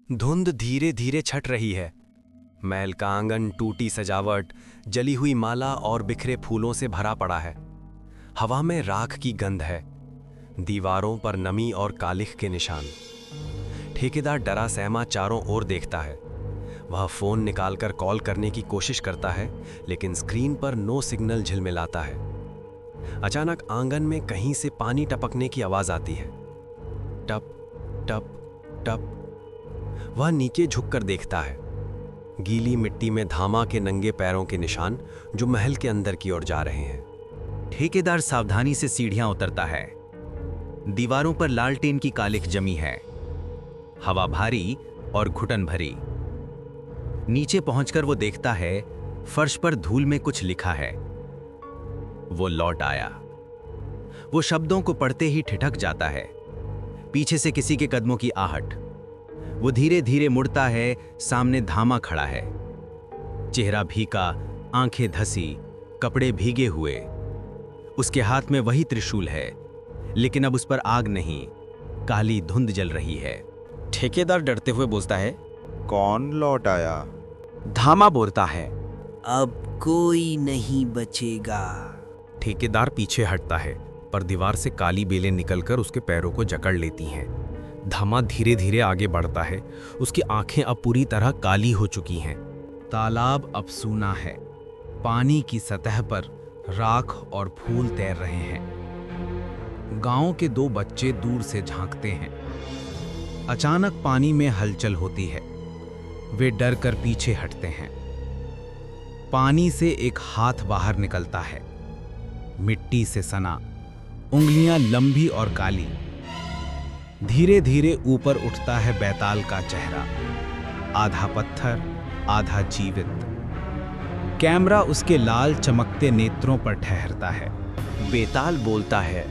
धुंध धीरे धीरे छट रही है। महल का आंगन टूटी सजावट, जली हुई माला और बिखरे फूलों से भरा पड़ा है। हवा में राख की गंध है, दीवारों पर नमी और कालिख के निशान। ठेकेदार डरा सहमा चारों ओर देखता है। वह फोन निकालकर कॉल करने की कोशिश करता है, लेकिन स्क्रीन पर नो सिग्नल झिलमिलाता है। अचानक आंगन में कहीं से पानी टपकने की आवाज आती है। टप टप टप। वह नीचे झुककर देखता है। गीली मिट्टी में धामा के नंगे पैरों के निशान जो महल के अंदर की ओर जा रहे हैं। ठेकेदार सावधानी से सीढ़ियां उतरता है। दीवारों पर लालटेन की कालिख जमी है, हवा भारी और घुटन भरी। नीचे पहुंचकर वो देखता है फर्श पर धूल में कुछ लिखा है। वो लौट आया। वो शब्दों को पढ़ते ही ठिठक जाता है। पीछे से किसी के कदमों की आहट। वो धीरे धीरे मुड़ता है। सामने धामा खड़ा है, चेहरा भीगा, आंखें धसी, कपड़े भीगे हुए। उसके हाथ में वही त्रिशूल है, लेकिन अब उस पर आग नहीं, काली धुंध जल रही है। ठेकेदार डरते हुए बोलता है, कौन लौट आया? धामा बोलता है, अब कोई नहीं बचेगा। ठेकेदार पीछे हटता है, पर दीवार से काली बेलें निकलकर उसके पैरों को जकड़ लेती हैं। धामा धीरे धीरे आगे बढ़ता है। उसकी आंखें अब पूरी तरह काली हो चुकी हैं। तालाब अब सूना है। पानी की सतह पर राख और फूल तैर रहे हैं। गांव के दो बच्चे दूर से झांकते हैं। अचानक पानी में हलचल होती है। वे डर कर पीछे हटते हैं। पानी से एक हाथ बाहर निकलता है, मिट्टी से सना, उंगलियां लंबी और काली। धीरे धीरे ऊपर उठता है बैताल का चेहरा, आधा पत्थर आधा जीवित। कैमरा उसके लाल चमकते नेत्रों पर ठहरता है। बेताल बोलता है,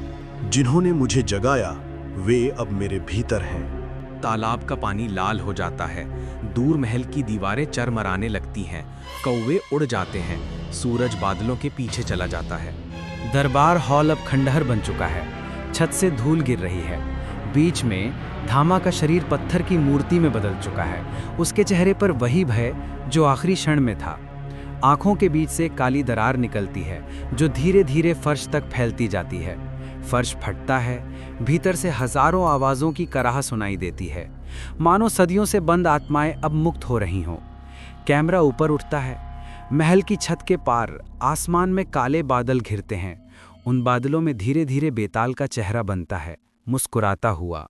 जिन्होंने मुझे जगाया वे अब मेरे भीतर हैं। तालाब का पानी लाल हो जाता है। दूर महल की दीवारें चरमराने लगती हैं। कौवे उड़ जाते हैं। सूरज बादलों के पीछे चला जाता है। दरबार हॉल अब खंडहर बन चुका है। छत से धूल गिर रही है। बीच में धामा का शरीर पत्थर की मूर्ति में बदल चुका है। उसके चेहरे पर वही भय जो आखिरी क्षण में था। आंखों के बीच से काली दरार निकलती है जो धीरे धीरे फर्श तक फैलती जाती है। फर्श फटता है। भीतर से हजारों आवाजों की कराह सुनाई देती है, मानो सदियों से बंद आत्माएं अब मुक्त हो रही हों। कैमरा ऊपर उठता है। महल की छत के पार आसमान में काले बादल घिरते हैं। उन बादलों में धीरे धीरे बेताल का चेहरा बनता है, मुस्कुराता हुआ।